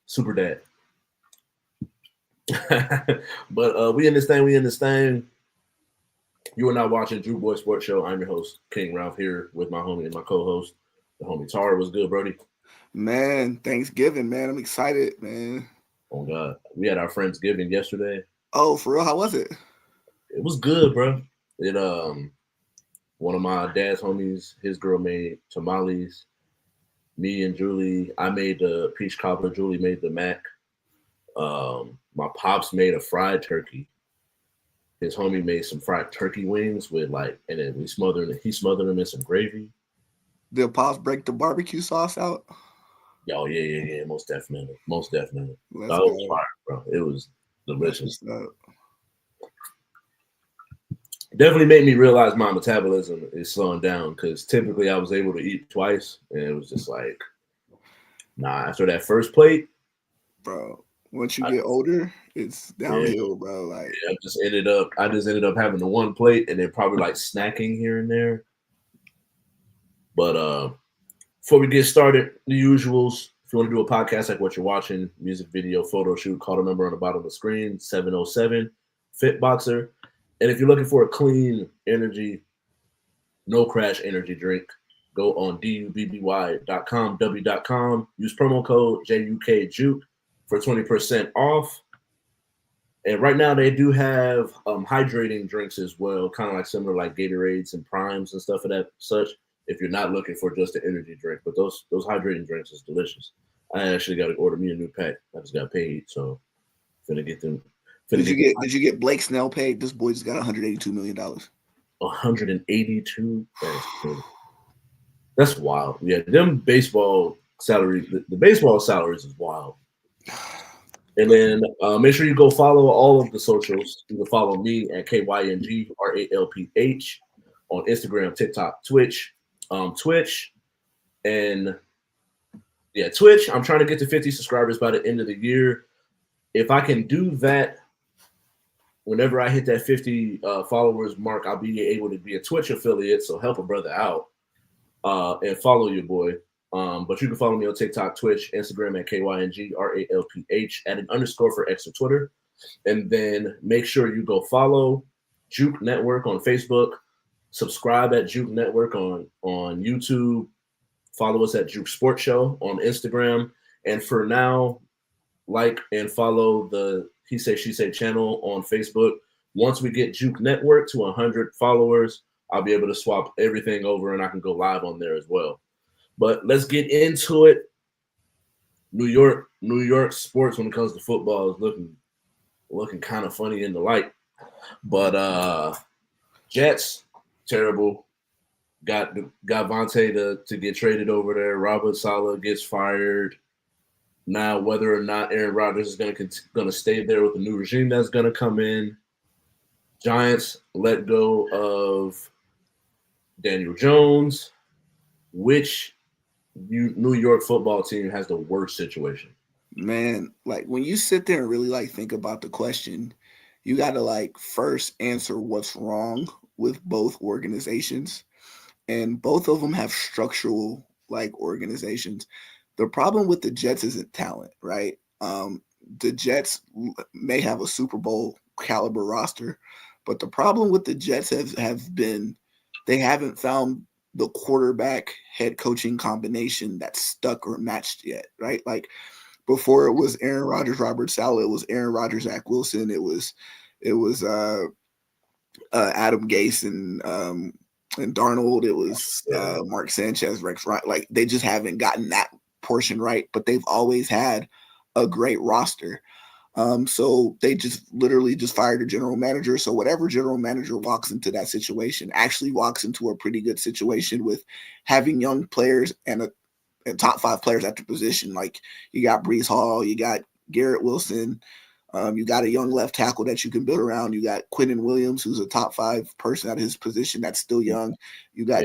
Super dad. But we in this thing. You are now watching Drew Boy Sports Show. I'm your host, Kyng Ralph, here with my homie and my co-host, the homie Tarrian. Was good, Brody? Man, Thanksgiving, man. I'm excited, man. Oh God, we had our Friendsgiving yesterday. Oh, for real? How was it? It was good, bro. It one of my dad's homies, his girl made tamales. Me and Julie, I made the peach cobbler. Julie made the mac. My pops made a fried turkey. His homie made some fried turkey wings with and then he smothered them in some gravy. Did Pops break the barbecue sauce out? Oh yeah, most definitely, most definitely. Let's That was go. fire, bro. It was That's delicious. what's up. Definitely made me realize my metabolism is slowing down because typically I was able to eat twice, and it was just like, nah. After that first plate, Bro, once you I, get older, it's yeah, downhill, bro. Like, I just ended up having the one plate and then probably like snacking here and there. But before we get started, the usuals. If you want to do a podcast like what you're watching, music video, photo shoot, call the number on the bottom of the screen, 707 Fitboxer. And if you're looking for a clean energy, no crash energy drink, go on dubby.com, w.com. Use promo code JUKJUKE for 20% off. And right now they do have hydrating drinks as well, kind of like similar like Gatorades and Primes and stuff of that such. If you're not looking for just an energy drink, but those hydrating drinks is delicious. I actually got to order me a new pack. I just got paid, so finna get them. did you get Blake Snell paid? This boy just got $182 million. 182. That's wild. Yeah, them baseball salaries. The baseball salaries is wild. And then make sure you go follow all of the socials. You can follow me at KYNGRALPH on Instagram, TikTok, Twitch, Twitch, and yeah, Twitch. I'm trying to get to 50 subscribers by the end of the year. If I can do that, whenever I hit that 50 followers mark, I'll be able to be a Twitch affiliate. So help a brother out and follow your boy. But you can follow me on TikTok, Twitch, Instagram at KYNGRALPH, add an underscore for extra Twitter. And then make sure you go follow Juke Network on Facebook, subscribe at Juke Network on YouTube, follow us at Juke Sports Show on Instagram. And for now, like and follow the He Say She Say channel on Facebook. Once we get Juke Network to 100 followers, I'll be able to swap everything over and I can go live on there as well. But let's get into it. New York sports when it comes to football is looking kind of funny in the light. But Jets, terrible. Got Vontae to get traded over there. Robert Saleh gets fired. Now, whether or not Aaron Rodgers is going to stay there with the new regime that's going to come in. Giants let go of Daniel Jones. Which New York football team has the worst situation? Man, like when you sit there and really like think about the question, you got to like first answer what's wrong with both organizations. And both of them have structural like organizations. The problem with the Jets isn't talent, right? The Jets may have a Super Bowl caliber roster, but the problem with the Jets have been they haven't found the quarterback head coaching combination that's stuck or matched yet, right? Like before it was Aaron Rodgers, Robert Saleh, it was Aaron Rodgers, Zach Wilson, it was Adam Gase and Darnold, it was Mark Sanchez, Rex Ryan. Like they just haven't gotten that portion right, but they've always had a great roster. So they just literally just fired a general manager. So whatever general manager walks into that situation actually walks into a pretty good situation with having young players and top 5 players at the position. Like you got Brees Hall, you got Garrett Wilson, you got a young left tackle that you can build around. You got Quinnen Williams, who's a top 5 person at his position that's still young. You got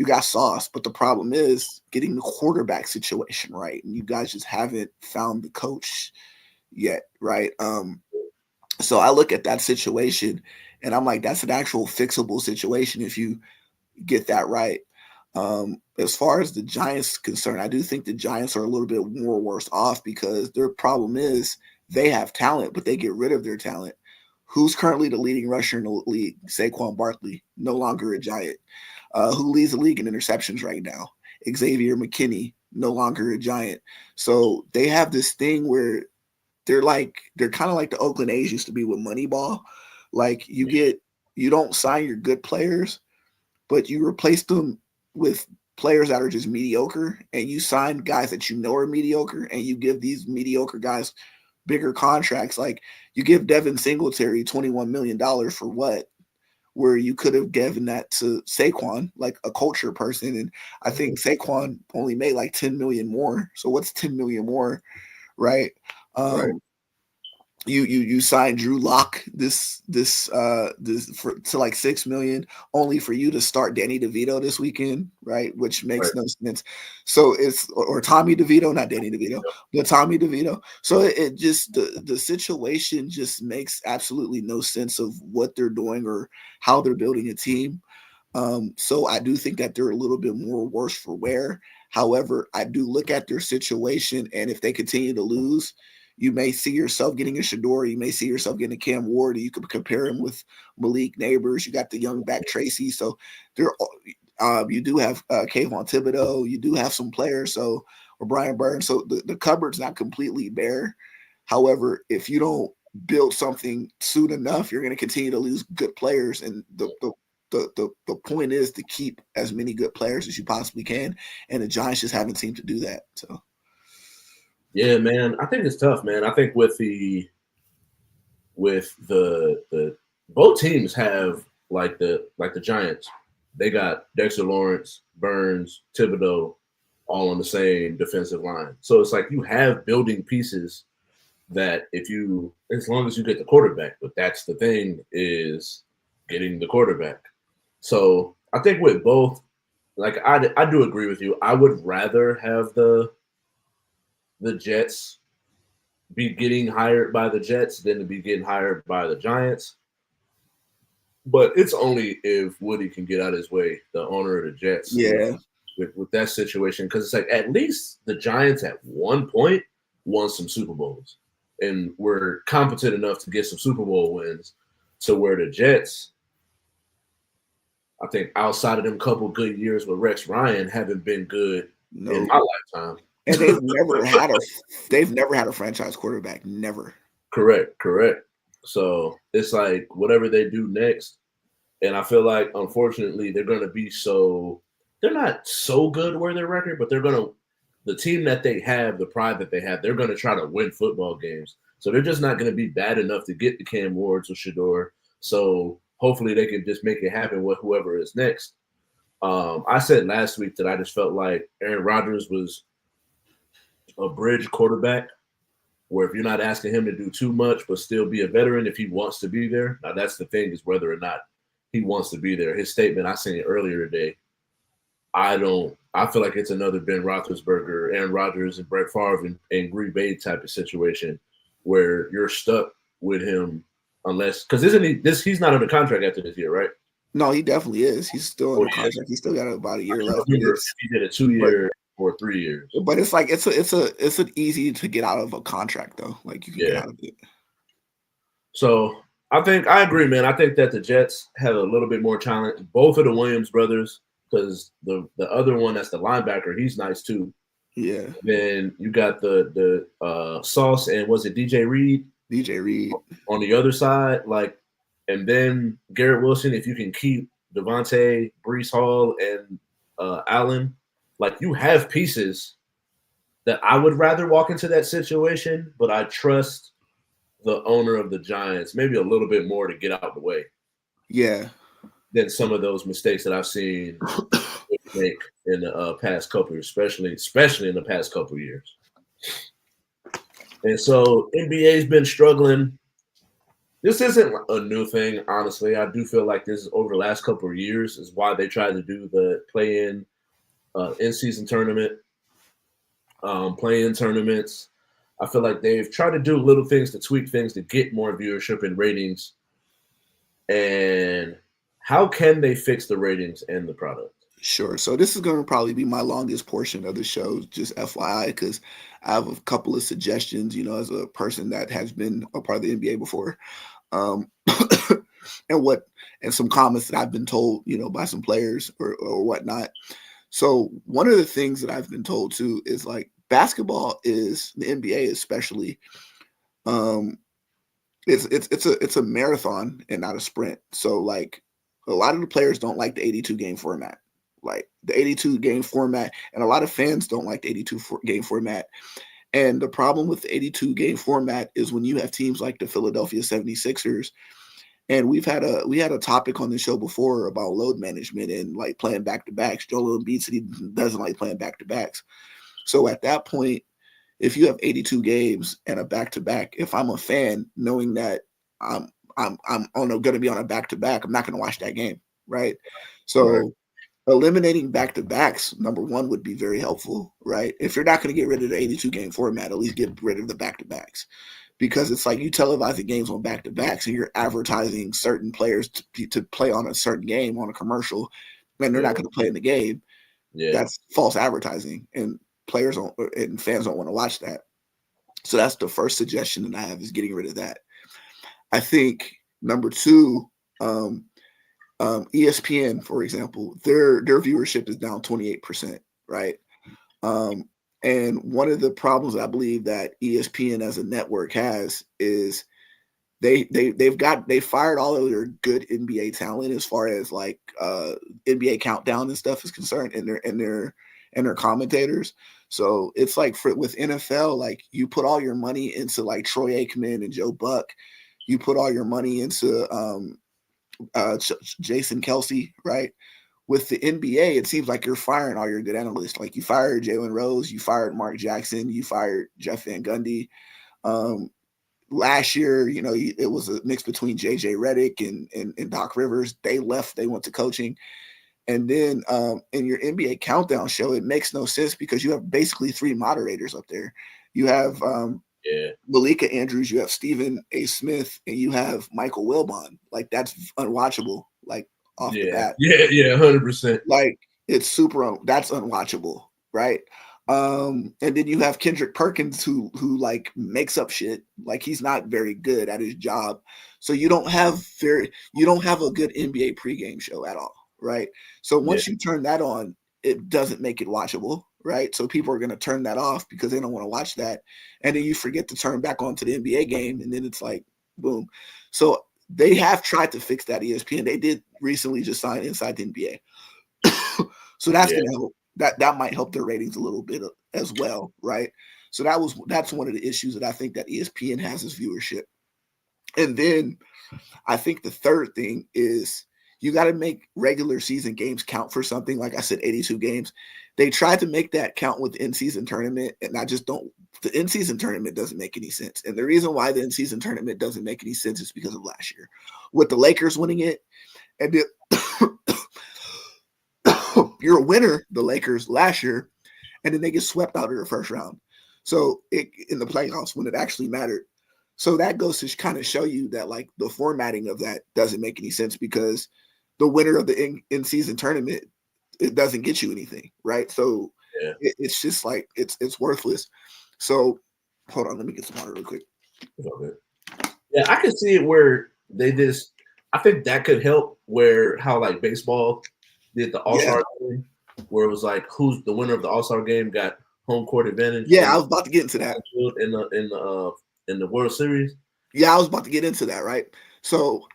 you got Sauce, but the problem is getting the quarterback situation right, and you guys just haven't found the coach yet, right? So I look at that situation, and I'm like, that's an actual fixable situation if you get that right. As far as the Giants concerned, I do think the Giants are a little bit more worse off because their problem is they have talent, but they get rid of their talent. Who's currently the leading rusher in the league? Saquon Barkley, no longer a Giant. Who leads the league in interceptions right now? Xavier McKinney, no longer a Giant. So they have this thing where they're kind of like the Oakland A's used to be with Moneyball. Like you don't sign your good players, but you replace them with players that are just mediocre, and you sign guys that you know are mediocre, and you give these mediocre guys bigger contracts. Like you give Devin Singletary $21 million for what? Where you could have given that to Saquon, like a culture person. And I think Saquon only made like 10 million more. So what's 10 million more? Right. Right. You signed Drew Lock this to like 6 million, only for you to start Danny DeVito this weekend, right? Which makes no sense. So it's or Tommy DeVito, not Danny DeVito, but Tommy DeVito. So it just the situation just makes absolutely no sense of what they're doing or how they're building a team. So I do think that they're a little bit more worse for wear. However, I do look at their situation, and if they continue to lose, you may see yourself getting a Shador. You may see yourself getting a Cam Ward. You could compare him with Malik Neighbors. You got the young back Tracy. So there, you do have Kayvon Thibodeau. You do have some players. So or Brian Burns. So the cupboard's not completely bare. However, if you don't build something soon enough, you're going to continue to lose good players. And the point is to keep as many good players as you possibly can. And the Giants just haven't seemed to do that. So. Yeah, man. I think it's tough, man. I think with the both teams have like the Giants, they got Dexter Lawrence, Burns, Thibodeau, all on the same defensive line. So it's like you have building pieces that as long as you get the quarterback, but that's the thing is getting the quarterback. So I think with both, like I do agree with you. I would rather have the Jets be getting hired by the Jets than to be getting hired by the Giants. But it's only if Woody can get out of his way, the owner of the Jets. Yeah. With that situation, because it's like at least the Giants at one point won some Super Bowls and were competent enough to get some Super Bowl wins. So where the Jets, I think outside of them couple good years with Rex Ryan, haven't been good in my lifetime. And they've never had a franchise quarterback. Never. Correct. So it's like whatever they do next, and I feel like unfortunately they're going to be they're not so good where their record, but the team that they have, the pride that they have, they're going to try to win football games. So they're just not going to be bad enough to get the Cam Wards or Shador. So hopefully they can just make it happen with whoever is next. I said last week that I just felt like Aaron Rodgers was a bridge quarterback where if you're not asking him to do too much but still be a veteran if he wants to be there. Now that's the thing is whether or not he wants to be there. His statement, I seen it earlier today. I feel like it's another Ben Roethlisberger, Aaron Rodgers, and Brett Favre and Green Bay type of situation where you're stuck with him unless because he's not under contract after this year, right? No, he definitely is. He's still under contract. He's still got about a year left. He did a 2-year or 3 years. But it's like it's an easy to get out of a contract though. Like you can get out of it. So I agree, man. I think that the Jets have a little bit more talent. Both of the Williams brothers, because the other one that's the linebacker, he's nice too. Yeah. Then you got the Sauce and was it DJ Reed? DJ Reed on the other side, like, and then Garrett Wilson. If you can keep Devontae, Breece Hall, and Allen, like you have pieces that I would rather walk into that situation, but I trust the owner of the Giants maybe a little bit more to get out of the way. Yeah. Than some of those mistakes that I've seen make in the past couple years, especially in the past couple of years. And so NBA's been struggling. This isn't a new thing, honestly. I do feel like this is over the last couple of years is why they tried to do the play-in in-season tournament, play-in tournaments. I feel like they've tried to do little things to tweak things to get more viewership and ratings. And how can they fix the ratings and the product? Sure. So this is going to probably be my longest portion of the show, just FYI, because I have a couple of suggestions, as a person that has been a part of the NBA before. Um, and some comments that I've been told, by some players or whatnot. So one of the things that I've been told too is like basketball is the NBA especially. Um, it's a marathon and not a sprint. So like a lot of the players don't like the 82 game format. Like the 82 game format, and a lot of fans don't like the 82 game format. And the problem with the 82 game format is when you have teams like the Philadelphia 76ers, and we had a topic on the show before about load management and like playing back to backs. Joel Embiid said he doesn't like playing back to backs. So at that point, if you have 82 games and a back to back, if I'm a fan, knowing that I'm going to be on a back to back, I'm not going to watch that game, right? So Right. eliminating back to backs, number one, would be very helpful, right? If you're not going to get rid of the 82 game format, at least get rid of the back to backs, because it's like you televise the games on back to backs and you're advertising certain players to play on a certain game on a commercial, and they're not going to play in the game. Yeah. That's false advertising, and players don't and fans don't want to watch that. So that's the first suggestion that I have, is getting rid of that. I think number two, ESPN, for example, their viewership is down 28%, right? And one of the problems I believe that ESPN as a network has is they fired all of their good NBA talent as far as like NBA countdown and stuff is concerned, and their commentators. So it's like with NFL, like you put all your money into like Troy Aikman and Joe Buck, you put all your money into Jason Kelsey, right? With the NBA, it seems like you're firing all your good analysts. Like you fired Jalen Rose, you fired Mark Jackson, you fired Jeff Van Gundy. Last year, it was a mix between JJ Redick and Doc Rivers. They left, they went to coaching. And then in your NBA countdown show, it makes no sense because you have basically three moderators up there. You have Malika Andrews, you have Stephen A. Smith, and you have Michael Wilbon. Like that's unwatchable. Like off the bat. Yeah, 100%. Like it's that's unwatchable, right? And then you have Kendrick Perkins who like makes up shit. Like he's not very good at his job. So you don't have a good NBA pregame show at all, right? So once you turn that on, it doesn't make it watchable, right? So people are going to turn that off because they don't want to watch that. And then you forget to turn back on to the NBA game, and then it's like boom. So they have tried to fix that, ESPN. They did recently just sign Inside the NBA. So that's going to help. That might help their ratings a little bit as well, right? So that's one of the issues that I think that ESPN has, is viewership. And then I think the third thing is you got to make regular season games count for something. Like I said, 82 games. They tried to make that count with the in-season tournament, and the in-season tournament doesn't make any sense. And the reason why the in-season tournament doesn't make any sense is because of last year. With the Lakers winning it, and you're a winner, the Lakers, last year, and then they get swept out of the first round. So in the playoffs when it actually mattered. So that goes to kind of show you that like the formatting of that doesn't make any sense, because the winner of the in-season tournament, it doesn't get you anything, right? So it's just like it's worthless. So hold on, let me get some water real quick. Yeah, I can see it where they just. I think that could help how like baseball did the All-Star game, where it was like who's the winner of the All-Star game got home court advantage. Yeah, I was about to get into that in the World Series. Yeah, I was about to get into that, right? So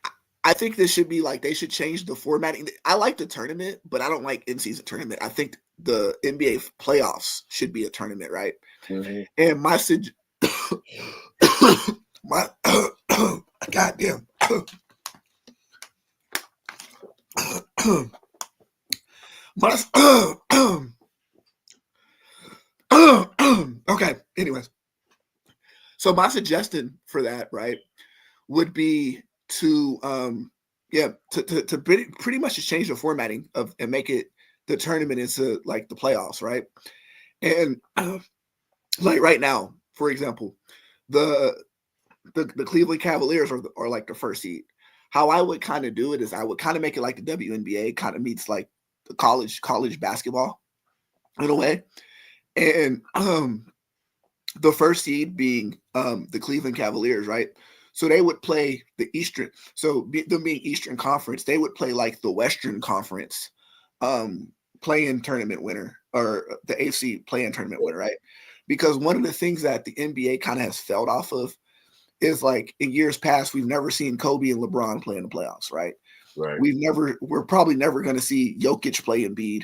I think this should be like they should change the formatting. I like the tournament, but I don't like in-season tournament. I think the NBA playoffs should be a tournament, right? Mm-hmm. And my goddamn okay. Anyways, so my suggestion for that, right, would be to pretty much just change the formatting of and make it the tournament into like the playoffs, right? And like right now, for example, the Cleveland Cavaliers are like the first seed. How I would kind of do it is I would kind of make it like the WNBA kind of meets like the college basketball in a way. And the first seed being the Cleveland Cavaliers, right? So they would play the Eastern. So them being Eastern Conference, they would play like the Western Conference play-in tournament winner, or the AFC play-in tournament winner, right? Because one of the things that the NBA kind of has failed off of is, like, in years past, we've never seen Kobe and LeBron play in the playoffs, right? Right. We're probably never going to see Jokic play Embiid.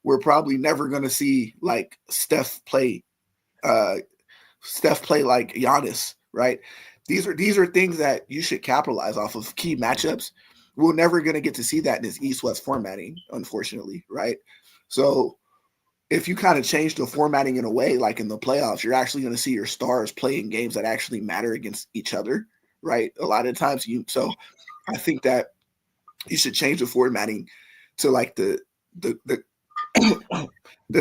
We're probably never going to see like Steph play like Giannis, right? These are things that you should capitalize off of, key matchups. We're never going to get to see that in this East-West formatting, unfortunately, right? So if you kind of change the formatting in a way, like in the playoffs, you're actually going to see your stars playing games that actually matter against each other, right? A lot of times so I think that you should change the formatting to like the the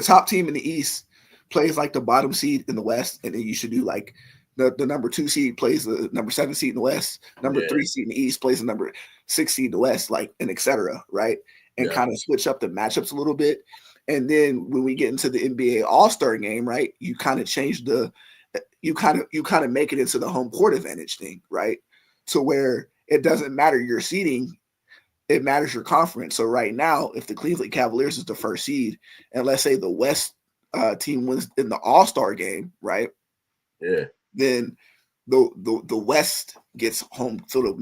top team in the East plays like the bottom seed in the West, and then you should do like the number 2 seed plays the number 7 seed in the West, number 3 seed in the East plays the number 6 seed in the West, like, and etc. Right? And kind of switch up the matchups a little bit. And then when we get into the NBA All-Star game, right, you kind of change you kind of make it into the home court advantage thing, right? So where it doesn't matter your seeding, it matters your conference. So right now, if the Cleveland Cavaliers is the first seed, and let's say the West team wins in the All-Star game, right? Yeah. Then the West gets home field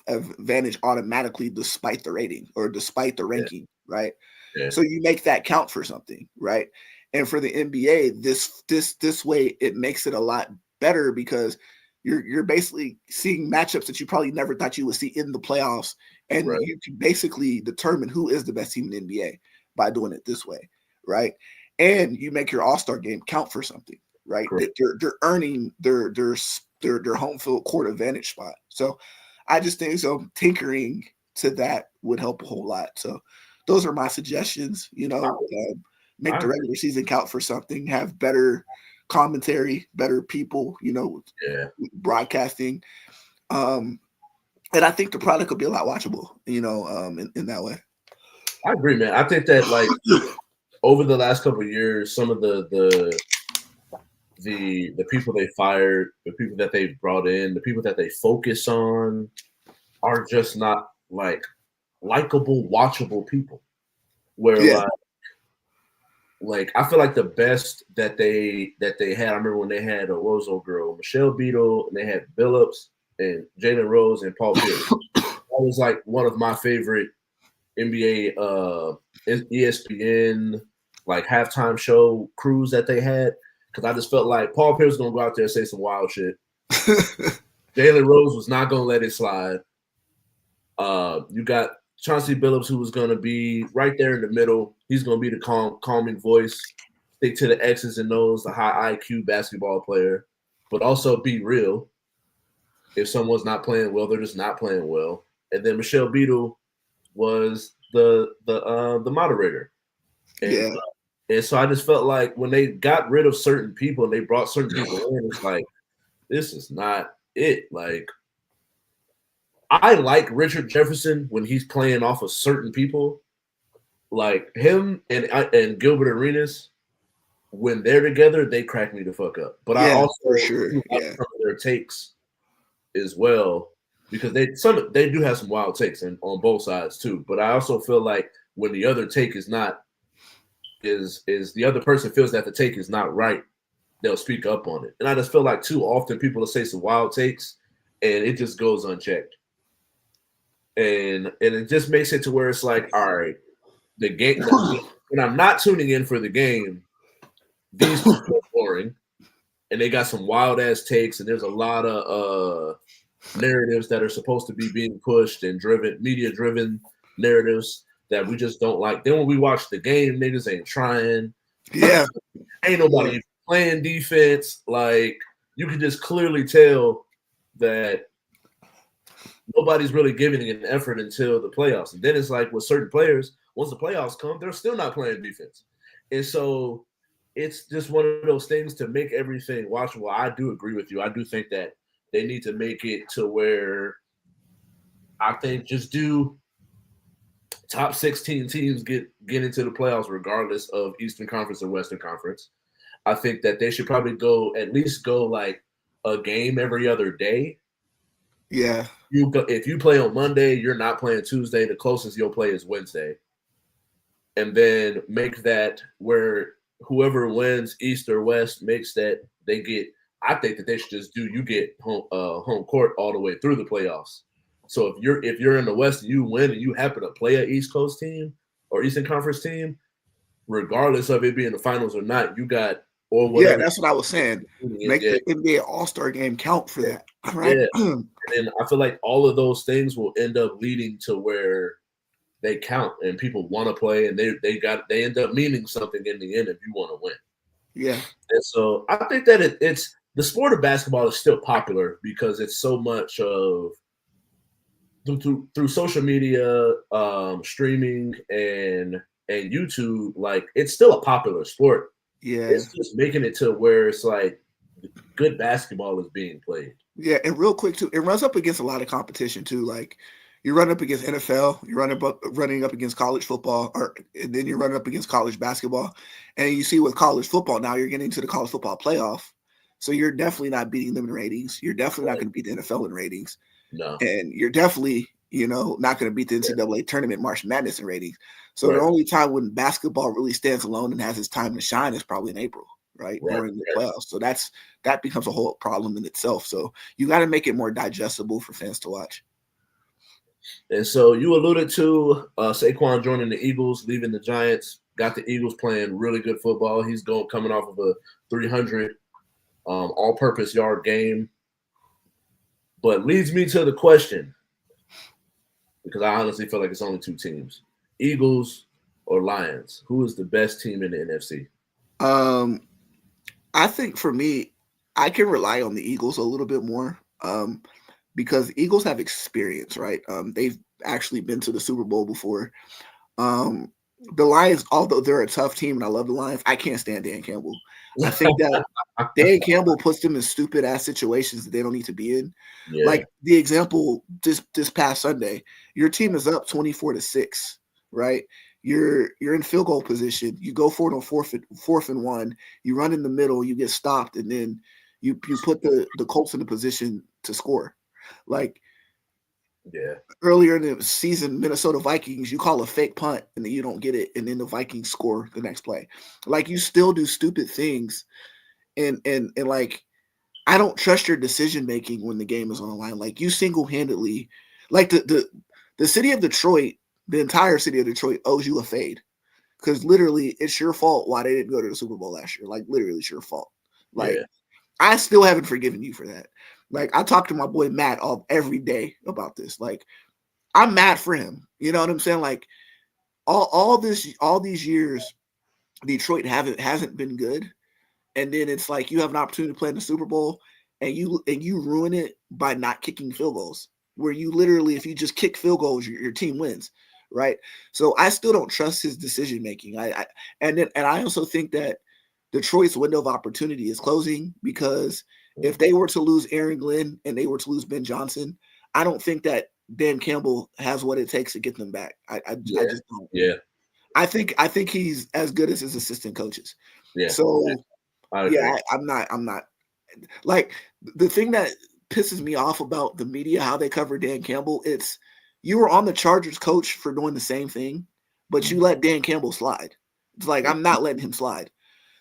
advantage automatically, despite the rating or despite the ranking, right? Yeah. So you make that count for something, right? And for the NBA, this way it makes it a lot better, because you're basically seeing matchups that you probably never thought you would see in the playoffs, and you can basically determine who is the best team in the NBA by doing it this way, right? And you make your All-Star game count for something, right? That they're earning their home field court advantage spot. So I just think so tinkering to that would help a whole lot. So those are my suggestions. Make the regular season count for something, have better commentary, better people, broadcasting. And I think the product will be a lot watchable, in that way. I agree, man. I think that, like, over the last couple of years, some of the people they fired, the people that they brought in, the people that they focus on are just not like likable, watchable people. Where like I feel like the best that they had, I remember when they had a Roseau girl, Michelle Beadle, and they had Billups and Jalen Rose and Paul Pierce. That was like one of my favorite NBA ESPN like halftime show crews that they had, because I just felt like Paul Pierce was gonna go out there and say some wild shit. Jalen Rose was not gonna let it slide. You got Chauncey Billups, who was going to be right there in the middle. He's going to be the calming voice, stick to the X's and O's, the high IQ basketball player, but also be real. If someone's not playing well, they're just not playing well. And then Michelle Beadle was the moderator. And, and so I just felt like when they got rid of certain people and they brought certain people in, it's like, this is not it. Like, I like Richard Jefferson when he's playing off of certain people, like him and Gilbert Arenas. When they're together, they crack me the fuck up. But I also like some of their takes as well, because they do have some wild takes on both sides too. But I also feel like when the other take is the other person feels that the take is not right, they'll speak up on it. And I just feel like too often people will say some wild takes and it just goes unchecked. And it just makes it to where it's like, all right, the game. When I'm not tuning in for the game, these people are boring, and they got some wild ass takes, and there's a lot of narratives that are supposed to be being pushed and media driven narratives that we just don't like. Then when we watch the game, niggas ain't trying. Yeah, ain't nobody playing defense. Like, you can just clearly tell that nobody's really giving an effort until the playoffs. And then it's like with certain players, once the playoffs come, they're still not playing defense. And so it's just one of those things to make everything watchable. I do agree with you. I do think that they need to make it to where I think just do top 16 teams get into the playoffs regardless of Eastern Conference or Western Conference. I think that they should probably at least go like a game every other day. Yeah. If you play on Monday, you're not playing Tuesday. The closest you'll play is Wednesday. And then make that where whoever wins East or West makes that they get. I think that they should just you get home court all the way through the playoffs. So if you're in the West and you win and you happen to play an East Coast team or Eastern Conference team, regardless of it being the finals or not, you got or whatever. Yeah, that's what I was saying. Make the NBA All-Star game count for that, right? Yeah. And I feel like all of those things will end up leading to where they count and people want to play and they end up meaning something in the end if you want to win. Yeah. And so I think that it's the sport of basketball is still popular because it's so much of through social media, streaming and YouTube, like it's still a popular sport. Yeah. It's just making it to where it's like good basketball is being played. Yeah, and real quick too, it runs up against a lot of competition too. Like you run up against NFL, you're running up against college football, and then you're running up against college basketball. And you see with college football now, you're getting to the college football playoff. So you're definitely not beating them in ratings. You're definitely not going to beat the NFL in ratings. No. And you're definitely, not going to beat the NCAA tournament March Madness in ratings. So the only time when basketball really stands alone and has its time to shine is probably in April, right? During the playoffs. So that becomes a whole problem in itself. So you got to make it more digestible for fans to watch. And so you alluded to Saquon joining the Eagles, leaving the Giants, got the Eagles playing really good football. He's coming off of a 300 all-purpose yard game. But leads me to the question, because I honestly feel like it's only two teams, Eagles or Lions. Who is the best team in the NFC? I think for me, I can rely on the Eagles a little bit more because the Eagles have experience, right? They've actually been to the Super Bowl before. The Lions, although they're a tough team and I love the Lions, I can't stand Dan Campbell. I think that Dan Campbell puts them in stupid ass situations that they don't need to be in. Yeah. Like the example this past Sunday, your team is up 24-6, right? You're in field goal position. You go for it on fourth and one. You run in the middle. You get stopped, and then you put the Colts in the position to score. Like earlier in the season, Minnesota Vikings, you call a fake punt and then you don't get it, and then the Vikings score the next play. Like you still do stupid things, and like I don't trust your decision making when the game is on the line. Like you single-handedly, like the city of Detroit. The entire city of Detroit owes you a fade because literally it's your fault why they didn't go to the Super Bowl last year. Like literally it's your fault. Like I still haven't forgiven you for that. Like I talk to my boy Matt every day about this. Like I'm mad for him. You know what I'm saying? Like all these years, Detroit hasn't been good. And then it's like you have an opportunity to play in the Super Bowl and you ruin it by not kicking field goals. Where you literally, if you just kick field goals, your team wins. Right. So I still don't trust his decision making. And I also think that Detroit's window of opportunity is closing because if they were to lose Aaron Glenn and they were to lose Ben Johnson, I don't think that Dan Campbell has what it takes to get them back. I just don't. Yeah. I think he's as good as his assistant coaches. Yeah. So I'm not like the thing that pisses me off about the media, how they cover Dan Campbell. It's you were on the Chargers coach for doing the same thing, but you let Dan Campbell slide. It's like, I'm not letting him slide.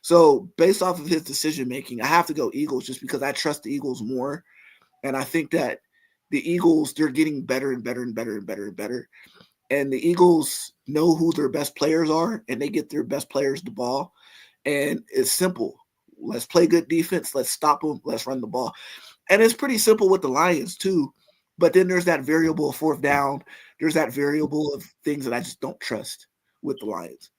So based off of his decision making, I have to go Eagles just because I trust the Eagles more. And I think that the Eagles, they're getting better and better and better and better and better. And the Eagles know who their best players are, and they get their best players the ball. And it's simple. Let's play good defense. Let's stop them. Let's run the ball. And it's pretty simple with the Lions too. But then there's that variable of fourth down. There's that variable of things that I just don't trust with the Lions.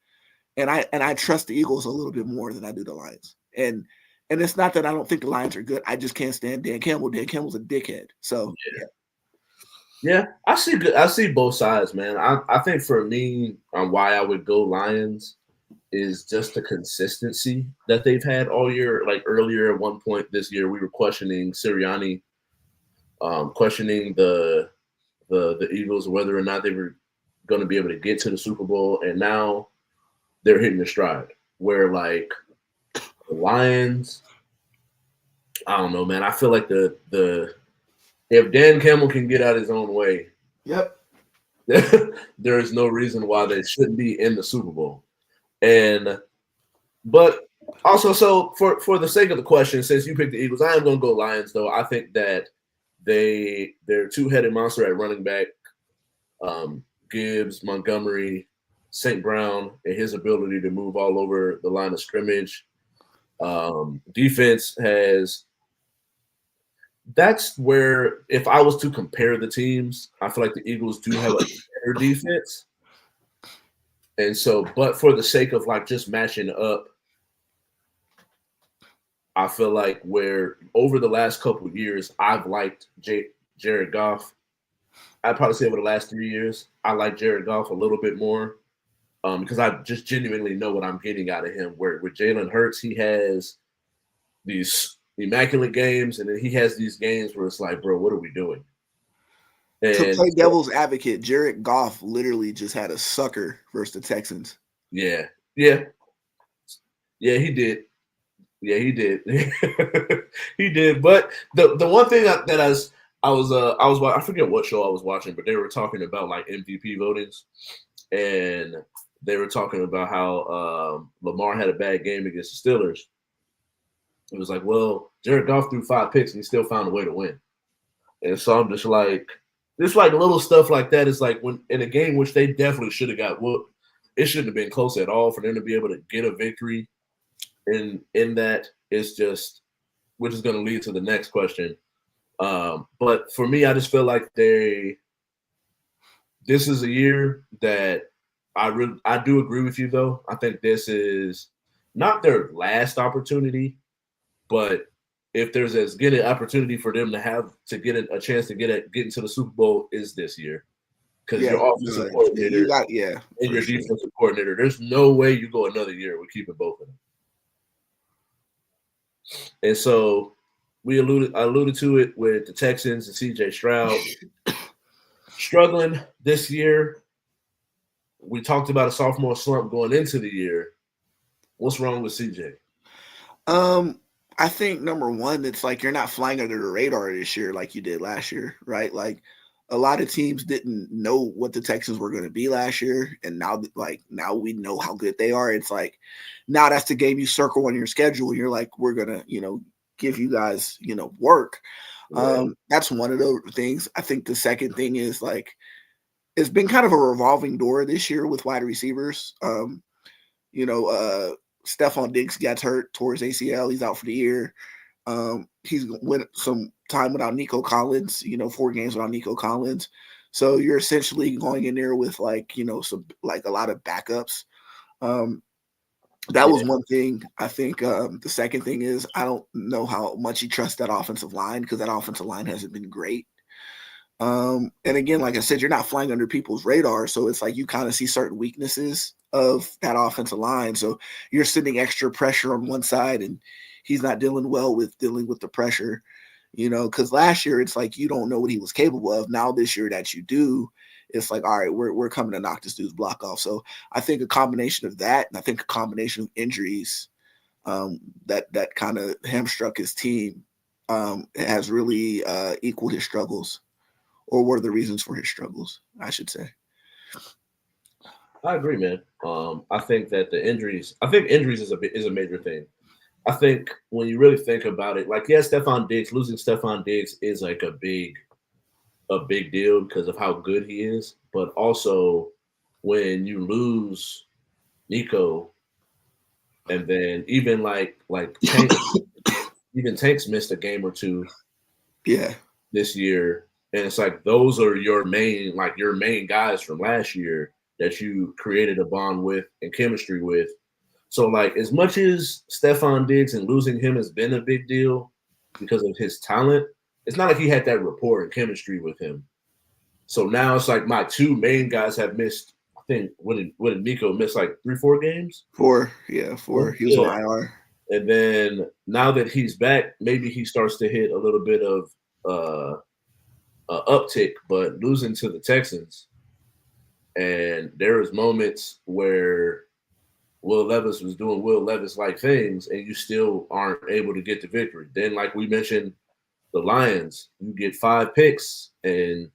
And I trust the Eagles a little bit more than I do the Lions. And it's not that I don't think the Lions are good. I just can't stand Dan Campbell. Dan Campbell's a dickhead. So yeah, I see both sides, man. I think for me, why I would go Lions is just the consistency that they've had all year. Like earlier at one point this year, we were questioning Sirianni, questioning the Eagles, whether or not they were going to be able to get to the Super Bowl, and now they're hitting the stride. Where like the Lions, I don't know, man. I feel like the if Dan Campbell can get out his own way, Yep. there is no reason why they shouldn't be in the Super Bowl. But also, so for the sake of the question, since you picked the Eagles, I am going to go Lions. Though I think that they're two-headed monster at running back. Gibbs, Montgomery, St. Brown, and his ability to move all over the line of scrimmage. Defense has. That's where, if I was to compare the teams, I feel like the Eagles do have a better defense. And so, but for the sake of like just matching up, I feel like where over the last couple of years, I've liked Jared Goff. I'd probably say over the last 3 years, I like Jared Goff a little bit more because I just genuinely know what I'm getting out of him. Where with Jalen Hurts, he has these immaculate games, and then he has these games where it's like, bro, what are we doing? To play devil's advocate, Jared Goff literally just had a sucker versus the Texans. Yeah, he did. Yeah, he did. He did. But the one thing that I was I forget what show I was watching, but they were talking about like MVP votings, and they were talking about how Lamar had a bad game against the Steelers. It was like, well, Jared Goff threw 5 picks and he still found a way to win. And so I'm just like little stuff like that is like when in a game which they definitely should have got whooped, it shouldn't have been close at all for them to be able to get a victory. In that, it's just, which is going to lead to the next question. But for me, I just feel like this is a year that I do agree with you though. I think this is not their last opportunity, but if there's as good an opportunity for them to get a chance to get into the Super Bowl is this year. Because your offensive coordinator and your defensive coordinator, there's no way you go another year with keeping both of them. And so I alluded to it with the Texans and Cj Stroud struggling this year. We talked about a sophomore slump going into the year. What's wrong with CJ? I think number one, it's like you're not flying under the radar this year like you did last year, right? Like a lot of teams didn't know what the Texans were going to be last year, and now we know how good they are. It's like now that's the game you circle on your schedule. You're like, we're gonna, give you guys, work. Yeah. That's one of those things. I think the second thing is like it's been kind of a revolving door this year with wide receivers. Stephon Diggs gets hurt towards ACL. He's out for the year. He's went some time without Nico Collins, 4 games without Nico Collins. So you're essentially going in there with some a lot of backups. That was one thing. I think the second thing is I don't know how much you trust that offensive line because that offensive line hasn't been great. And again, like I said, you're not flying under people's radar. So it's like you kind of see certain weaknesses of that offensive line. So you're sending extra pressure on one side and he's not dealing with the pressure, because last year it's like you don't know what he was capable of. Now this year that you do, it's like, all right, we're coming to knock this dude's block off. So I think a combination of that, and I think a combination of injuries that kind of hamstruck his team has really equaled his struggles. Or what are the reasons for his struggles, I should say. I agree, man. I think that injuries is a major thing. I think when you really think about it, like, losing Stephon Diggs is like a big deal because of how good he is. But also when you lose Nico, and then even like Tank, even Tank's missed a game or two. Yeah. This year. And it's like those are your main guys from last year that you created a bond with and chemistry with. So like as much as Stephon Diggs and losing him has been a big deal because of his talent, it's not like he had that rapport and chemistry with him. So now it's like my 2 main guys have missed. I think what did Nico miss, like 3-4 games? 4. He was on IR. And then now that he's back, maybe he starts to hit a little bit of uptick, but losing to the Texans, And there was moments where Will Levis was doing Will Levis-like things, and you still aren't able to get the victory. Then, like we mentioned, the Lions, you get 5 picks, and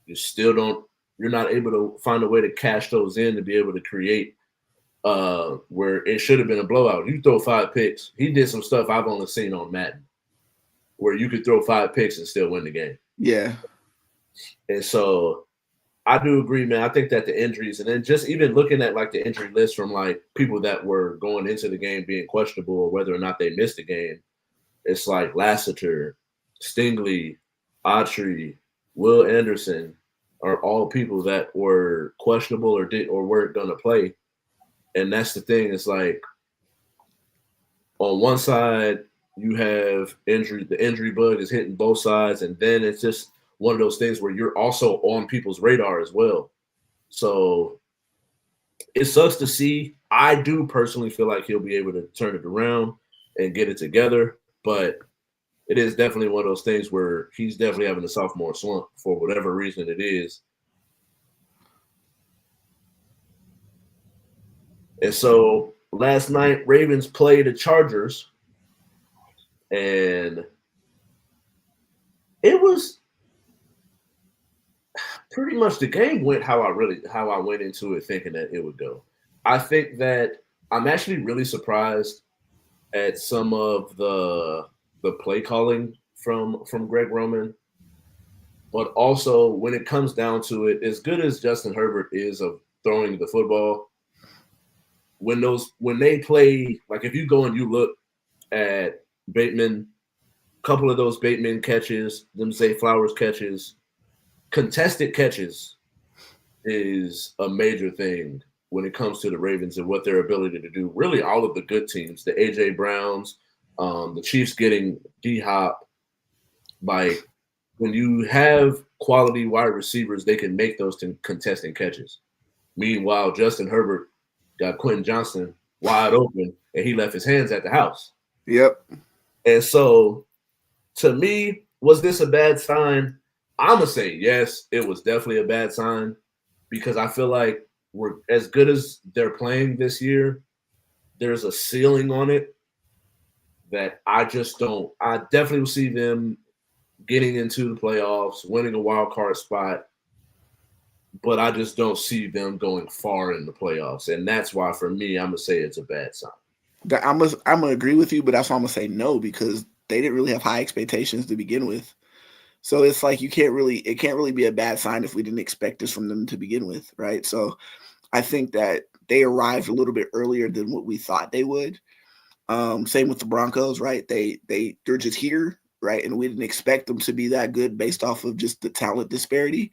you still don't. You're not able to find a way to cash those in to be able to create where it should have been a blowout. You throw 5 picks. He did some stuff I've only seen on Madden, where you could throw 5 picks and still win the game. Yeah. And so I do agree, man. I think that the injuries, and then just even looking at like the injury list from like people that were going into the game being questionable or whether or not they missed the game, it's like Lassiter, Stingley, Autry, Will Anderson are all people that were questionable or did or weren't going to play. And that's the thing. It's like on one side you have injury, the injury bug is hitting both sides, and then it's just one of those things where you're also on people's radar as well. So it sucks to see. I do personally feel like he'll be able to turn it around and get it together, but it is definitely one of those things where he's definitely having a sophomore slump for whatever reason it is. And so last night, Ravens played the Chargers, and it was pretty much the game went how I went into it thinking that it would go. I think that I'm actually really surprised at some of the play calling from Greg Roman. But also when it comes down to it, as good as Justin Herbert is of throwing the football, when they play, like if you go and you look at Bateman, a couple of those Bateman catches, them Zay Flowers catches, contested catches is a major thing when it comes to the Ravens and what their ability to do. Really, all of the good teams, the AJ Browns, the Chiefs getting D Hop, like when you have quality wide receivers, they can make those contesting catches. Meanwhile, Justin Herbert got Quentin Johnson wide open, and he left his hands at the house. Yep. And so, to me, was this a bad sign? I'm going to say yes, it was definitely a bad sign because I feel like we're as good as they're playing this year, there's a ceiling on it that I just don't. I definitely will see them getting into the playoffs, winning a wild card spot, but I just don't see them going far in the playoffs. And that's why, for me, I'm going to say it's a bad sign. I'm gonna agree with you, but that's why I'm gonna say no because they didn't really have high expectations to begin with. So it's like it can't really be a bad sign if we didn't expect this from them to begin with, right? So I think that they arrived a little bit earlier than what we thought they would. Same with the Broncos, right? They're just here, right? And we didn't expect them to be that good based off of just the talent disparity.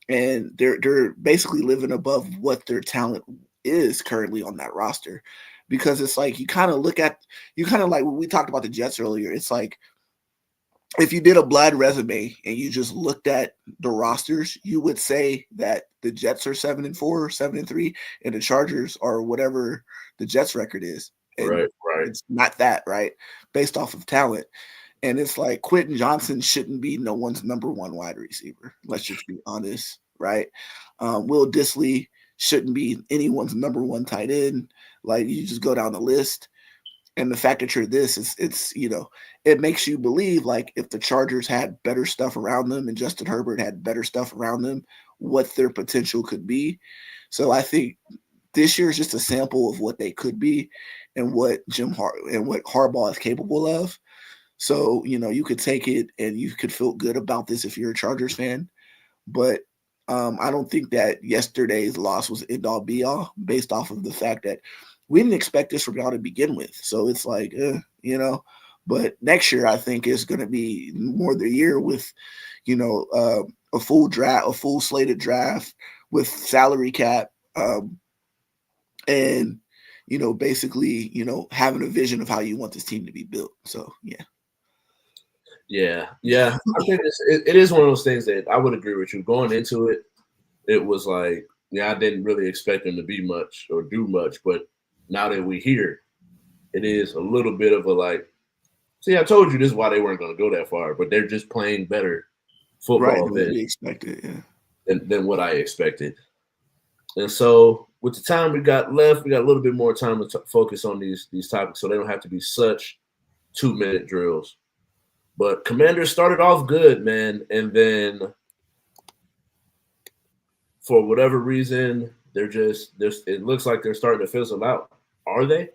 And they're basically living above what their talent is currently on that roster. Because it's like you kind of like when we talked about the Jets earlier, it's like if you did a blind resume and you just looked at the rosters, you would say that the Jets are 7-4 or 7-3, and the Chargers are whatever the Jets record is. And right. It's not that, right? Based off of talent. And it's like Quentin Johnson shouldn't be no one's number one wide receiver. Let's just be honest, right? Will Dissly shouldn't be anyone's number one tight end. Like you just go down the list. And the fact that you're this, it makes you believe like if the Chargers had better stuff around them and Justin Herbert had better stuff around them, what their potential could be. So I think this year is just a sample of what they could be and what what Harbaugh is capable of. So, you could take it and you could feel good about this if you're a Chargers fan. But I don't think that yesterday's loss was end all be all based off of the fact that we didn't expect this from y'all to begin with. So it's like, but next year I think is going to be more the year with, a full slated draft with salary cap. And, basically, having a vision of how you want this team to be built. So, yeah. Yeah. I think it is one of those things that I would agree with you. Going into it, it was like, I didn't really expect them to be much or do much, but now that we hear, it is a little bit of a like, see, I told you this is why they weren't going to go that far, but they're just playing better football than we expected, than what I expected. And so with the time we got left, we got a little bit more time to focus on these topics so they don't have to be such 2-minute drills. But Commanders started off good, man, and then for whatever reason, they're it looks like they're starting to fizzle out. Are they?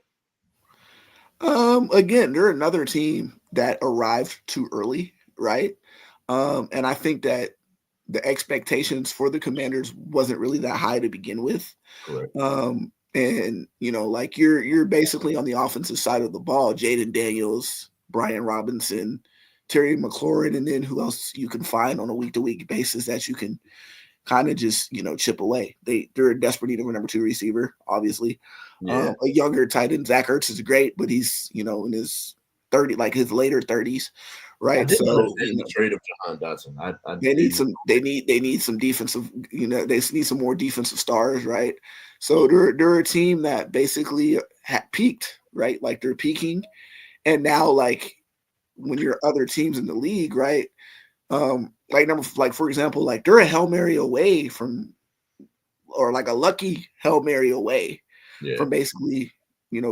Again, they're another team that arrived too early, right? And I think that the expectations for the Commanders wasn't really that high to begin with. Correct. And like you're basically on the offensive side of the ball, Jaden Daniels, Brian Robinson, Terry McLaurin, and then who else you can find on a week-to-week basis that you can kind of just chip away. They're a desperate need of a number 2 receiver, obviously. Yeah. A younger tight end, Zach Ertz, is great, but he's in his his later 30s, right? So the trade of Jahan Dotson. They need some defensive. They need some more defensive stars, right? So they're a team that basically peaked, right? Like they're peaking, and now like when you're other teams in the league, right? For example, like they're a Hail Mary away from, or like a lucky Hail Mary away from basically,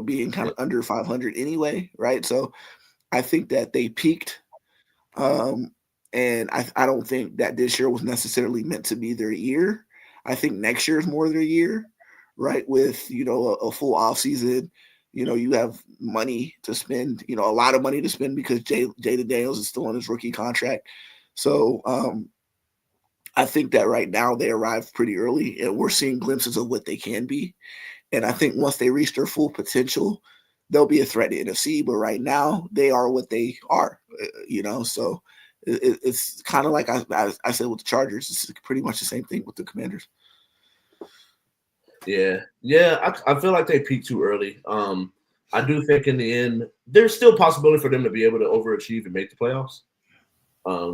being kind of under 500 anyway, right? So I think that they peaked. And I don't think that this year was necessarily meant to be their year. I think next year is more their year, right? With, a full off season, you have money to spend, a lot of money to spend because Jaden Daniels is still on his rookie contract. So I think that right now they arrived pretty early and we're seeing glimpses of what they can be. And I think once they reach their full potential, they'll be a threat to NFC. But right now they are what they are, so it's kind of like I said with the Chargers. It's pretty much the same thing with the Commanders. Yeah. I feel like they peaked too early. I do think in the end, there's still a possibility for them to be able to overachieve and make the playoffs.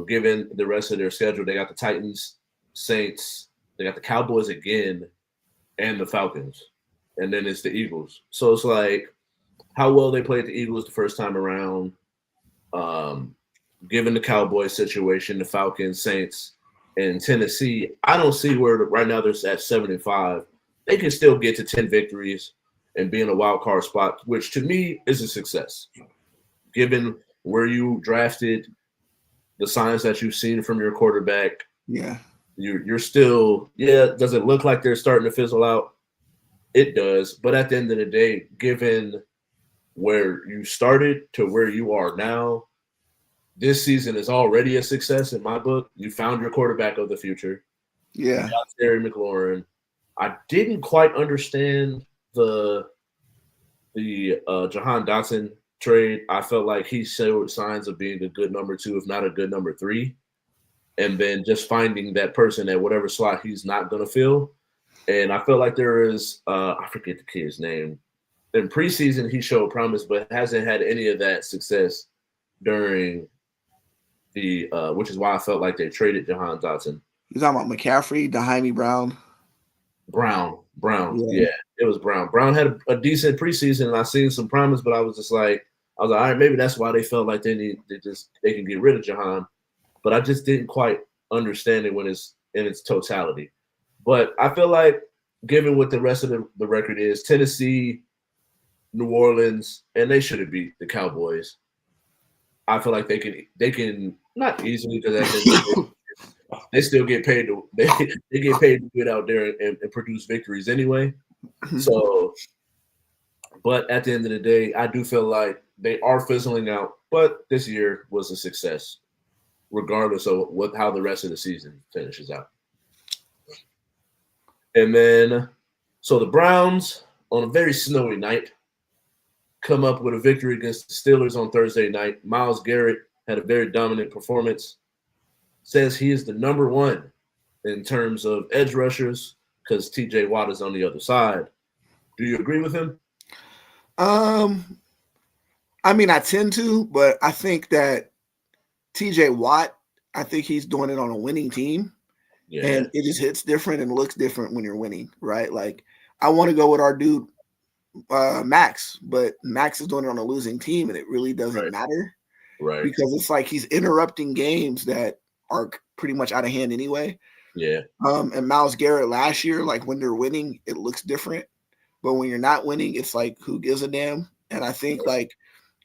Given the rest of their schedule, they got the Titans, Saints, they got the Cowboys again, and the Falcons, and then it's the Eagles. So it's like how well they played the Eagles the first time around. Given the Cowboys situation, the Falcons, Saints, and Tennessee, I don't see where right now they're at 7-5. They can still get to 10 victories and be in a wild card spot, which to me is a success. Given where you drafted, the signs that you've seen from your quarterback, you're still, does it look like they're starting to fizzle out? It does. But at the end of the day, given where you started to where you are now, this season is already a success in my book. You found your quarterback of the future. Yeah. You got Terry McLaurin. I didn't quite understand the Jahan Dotson trade. I felt like he showed signs of being a good number 2, if not a good number 3. And then just finding that person at whatever slot he's not going to fill. And I feel like there is, I forget the kid's name. In preseason, he showed promise, but hasn't had any of that success during the which is why I felt like they traded Jahan Dotson. You're talking about McCaffrey, Dahomey Brown? Brown. Yeah, it was Brown. Brown had a decent preseason, and I seen some promise, but I was like, all right, maybe that's why they felt like they can get rid of Jahan. But I just didn't quite understand it when it's in its totality. But I feel like, given what the rest of the record is, Tennessee, New Orleans, and they should have beat the Cowboys. I feel like they can not easily because they still get paid to they get paid to get out there and produce victories anyway. So, but at the end of the day, I do feel like they are fizzling out. But this year was a success, regardless of how the rest of the season finishes out. And then, so the Browns on a very snowy night come up with a victory against the Steelers on Thursday night. Myles Garrett had a very dominant performance. Says he is the number 1 in terms of edge rushers because TJ Watt is on the other side. Do you agree with him? I mean, I tend to, but I think that TJ Watt, I think he's doing it on a winning team. Yeah. And it just hits different and looks different when you're winning, right? Like, I want to go with our dude, Max, but Max is doing it on a losing team, and it really doesn't matter. Right. Because it's like he's interrupting games that are pretty much out of hand anyway. Yeah. And Myles Garrett last year, like when they're winning, it looks different. But when you're not winning, it's like, who gives a damn? And I think like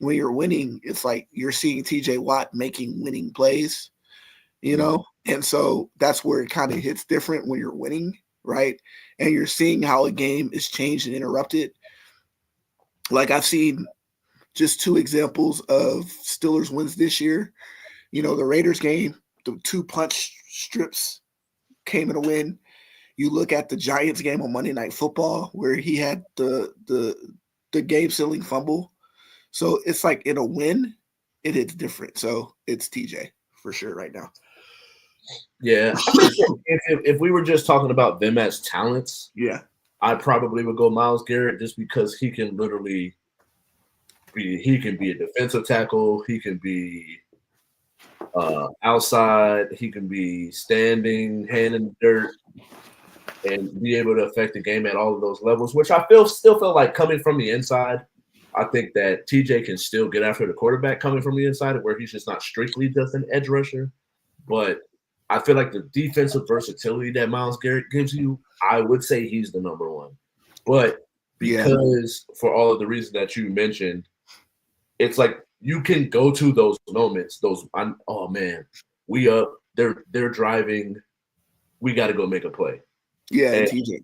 when you're winning, it's like you're seeing TJ Watt making winning plays, you know? And so that's where it kind of hits different when you're winning, right? And you're seeing how a game is changed and interrupted. Like I've seen just two examples of Steelers wins this year. You know, the Raiders game, the 2 punch strips came in a win. You look at the Giants game on Monday Night Football where he had the game sealing fumble. So it's like in a win, it hits different. So it's TJ for sure right now. Yeah, I think if we were just talking about them as talents, Yeah. I probably would go Myles Garrett just because he can literally he can be a defensive tackle, he can be outside, he can be standing, hand in the dirt, and be able to affect the game at all of those levels. Which I still feel like coming from the inside, I think that TJ can still get after the quarterback coming from the inside, where he's just not strictly just an edge rusher, but I feel like the defensive versatility that Myles Garrett gives you, I would say he's the number one. But because for all of the reasons that you mentioned, it's like you can go to those moments, oh man, we up, they're driving, we got to go make a play. Yeah, and TJ.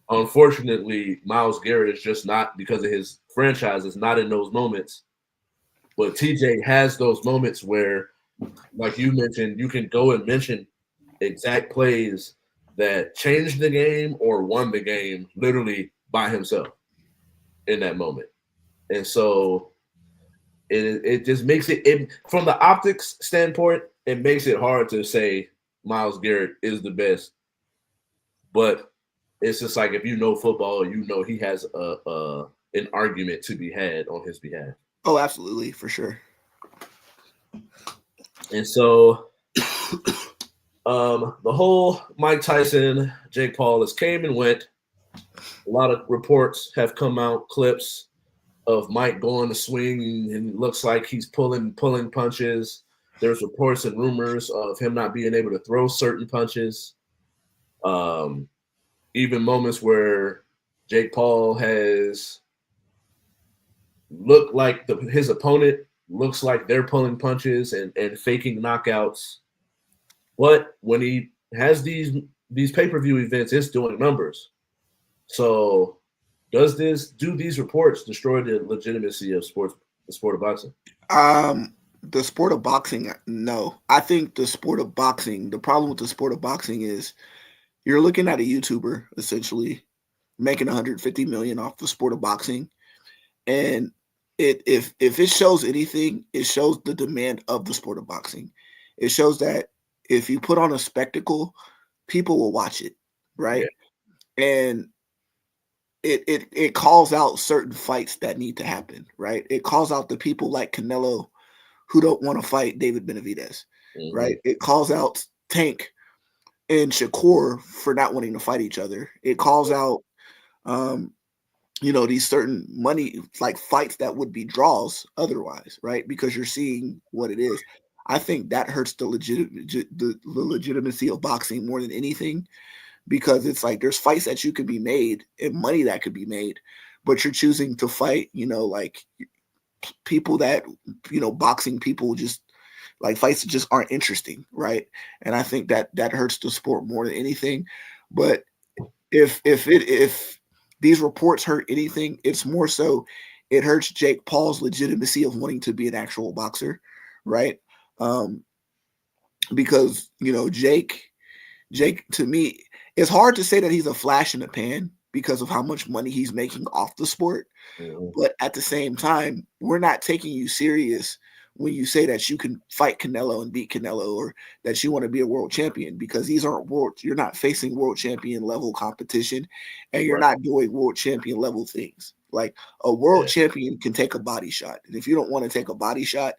Unfortunately, Myles Garrett is just not, because of his franchise, is not in those moments. But TJ has those moments where, like you mentioned, you can go and mention exact plays that changed the game or won the game literally by himself in that moment. And so it just makes it from the optics standpoint, it makes it hard to say Myles Garrett is the best. But it's just like, if you know football, you know he has an argument to be had on his behalf. Oh, absolutely, for sure. And so the whole Mike Tyson, Jake Paul has came and went. A lot of reports have come out, clips of Mike going to swing, and it looks like he's pulling punches. There's reports and rumors of him not being able to throw certain punches. Even moments where Jake Paul has looked like his opponent looks like they're pulling punches and faking knockouts. But when he has these pay-per-view events, it's doing numbers. So do these reports destroy the legitimacy of the sport of boxing? The sport of boxing, no. I think the sport of boxing, the problem with the sport of boxing is you're looking at a YouTuber essentially making 150 million off the sport of boxing. And if it shows anything, it shows the demand of the sport of boxing. It shows that if you put on a spectacle, people will watch it, right? Yeah. And it calls out certain fights that need to happen, right? It calls out the people like Canelo who don't want to fight David Benavidez, right? It calls out Tank and Shakur for not wanting to fight each other. It calls out, these certain money, like fights that would be draws otherwise, right? Because you're seeing what it is. I think that hurts the legitimacy of boxing more than anything, because it's like there's fights that you could be made and money that could be made, but you're choosing to fight, like people that, boxing people just like fights that just aren't interesting, right? And I think that hurts the sport more than anything. But if these reports hurt anything, it's more so it hurts Jake Paul's legitimacy of wanting to be an actual boxer, right? Because Jake to me, it's hard to say that he's a flash in the pan because of how much money he's making off the sport. But at the same time, we're not taking you serious when you say that you can fight Canelo and beat Canelo, or that you want to be a world champion, because these aren't you're not facing world champion level competition, and you're not doing world champion level things. Like a world champion can take a body shot. And if you don't want to take a body shot,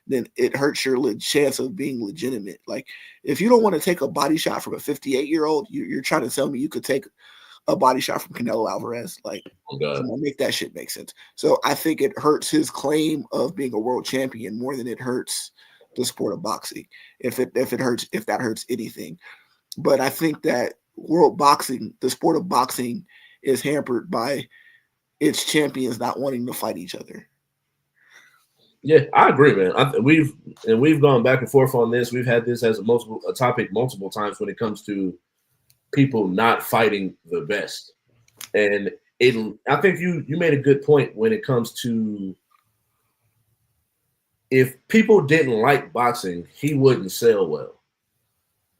then it hurts your chance of being legitimate. Like if you don't want to take a body shot from a 58-year-old, you're trying to tell me you could take a body shot from Canelo Alvarez. Like, come on, make that shit make sense. So I think it hurts his claim of being a world champion more than it hurts the sport of boxing. If that hurts anything. But I think that world boxing, the sport of boxing, is hampered by its champions not wanting to fight each other. Yeah, I agree, man. We've gone back and forth on this. We've had this as a topic multiple times when it comes to people not fighting the best. And I think you made a good point when it comes to if people didn't like boxing, he wouldn't sell well.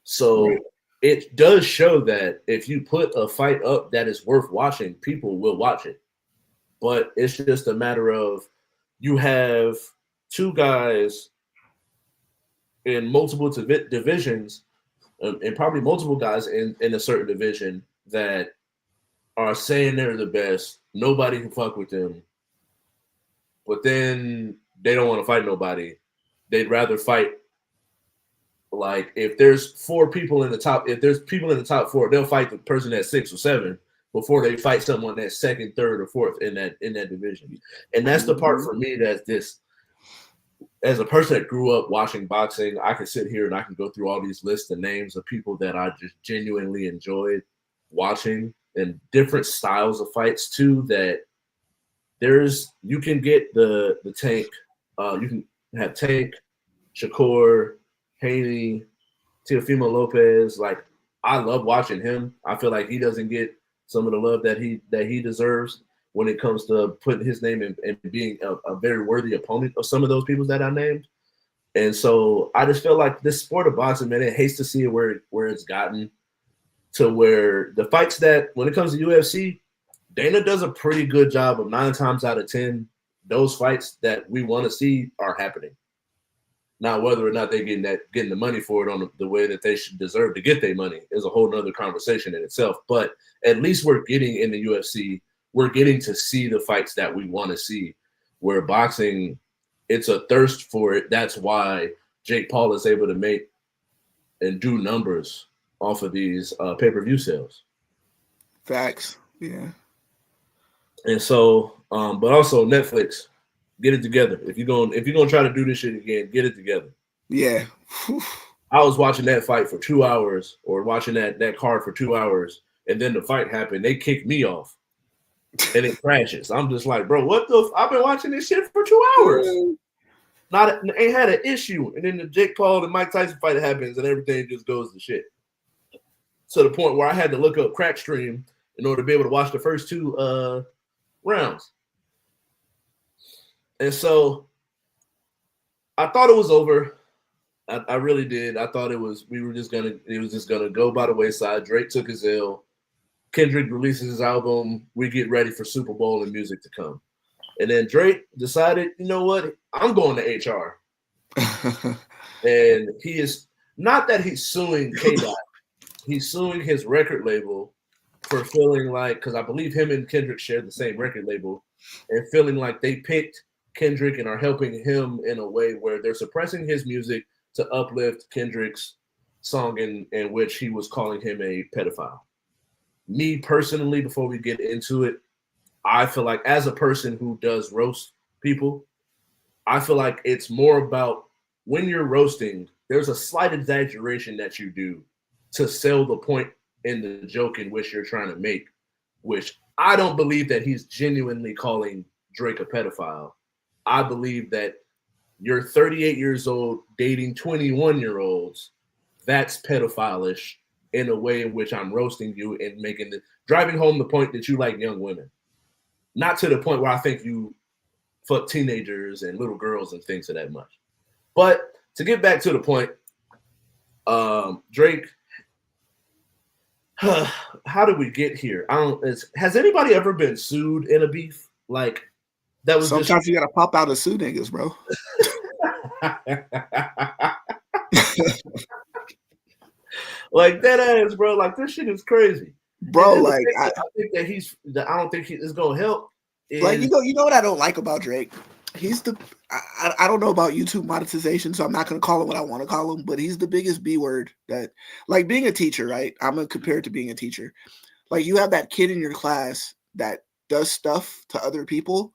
So Right. it does show that if you put a fight up that is worth watching, people will watch it. But it's just a matter of you have two guys in multiple divisions, and probably multiple guys in a certain division that are saying they're the best. Nobody can fuck with them. But then they don't want to fight nobody. They'd rather fight. Like if there's if there's people in the top four, they'll fight the person at 6 or 7 before they fight someone that's second, third, or fourth in that division. And that's the part for me that's this. As a person that grew up watching boxing, I can sit here and I can go through all these lists of names of people that I just genuinely enjoyed watching and different styles of fights too. That you can get the Tank, you can have Tank, Shakur, Haney, Teofimo Lopez. Like I love watching him. I feel like he doesn't get some of the love that he deserves when it comes to putting his name in and being a very worthy opponent of some of those people that I named. And so I just feel like this sport of boxing, man, it hates to see it where it's gotten to where the fights that when it comes to UFC, Dana does a pretty good job of 9 times out of 10, those fights that we want to see are happening. Now, whether or not they're getting the money for it on the way that they should deserve to get their money is a whole nother conversation in itself. But at least we're getting in the UFC, we're getting to see the fights that we want to see. Where boxing, it's a thirst for it. That's why Jake Paul is able to make and do numbers off of these pay-per-view sales. Facts. Yeah. And so, but also Netflix, get it together. If you're gonna try to do this shit again, get it together. Yeah. I was watching that fight for 2 hours, or watching that card for 2 hours, and then the fight happened. They kicked me off, and it crashes. I'm just like, bro, what the? I've been watching this shit for 2 hours. Ain't had an issue, and then the Jake Paul and Mike Tyson fight happens, and everything just goes to shit. To the point where I had to look up Crack Stream in order to be able to watch the first 2 rounds. And so I thought it was over. I really did. I thought it was just gonna go by the wayside. Drake took his L. Kendrick releases his album. We get ready for Super Bowl and music to come. And then Drake decided, you know what? I'm going to HR. And he is not that he's suing K-Dot. He's suing his record label for feeling like, because I believe him and Kendrick share the same record label, and feeling like they picked Kendrick and are helping him in a way where they're suppressing his music to uplift Kendrick's song in which he was calling him a pedophile. Me personally, before we get into it, I feel like as a person who does roast people, I feel like it's more about when you're roasting, there's a slight exaggeration that you do to sell the point in the joke in which you're trying to make, which I don't believe that he's genuinely calling Drake a pedophile. I believe that you're 38 years old dating 21-year-olds. That's pedophile-ish in a way in which I'm roasting you and driving home the point that you like young women. Not to the point where I think you fuck teenagers and little girls and things of that much. But to get back to the point, Drake, how did we get here? Has anybody ever been sued in a beef? Like that was sometimes you gotta pop out and sue niggas, bro. Like that ass, bro. Like this shit is crazy, bro. Like I think that I don't think it's gonna help. Like you know what I don't like about Drake? He's I don't know about YouTube monetization, so I'm not gonna call him what I want to call him, but he's the biggest B word that, like being a teacher, right? I'm gonna compare it to being a teacher. Like you have that kid in your class that does stuff to other people,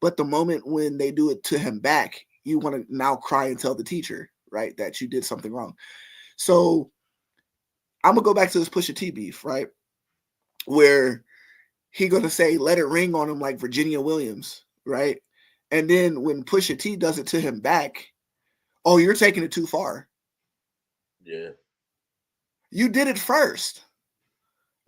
but the moment when they do it to him back, you want to now cry and tell the teacher, right, that you did something wrong. So I'm gonna go back to this Pusha T beef, right? Where he gonna say "Let It Ring" on him like Virginia Williams, right? And then when Pusha T does it to him back, oh, you're taking it too far. Yeah. You did it first,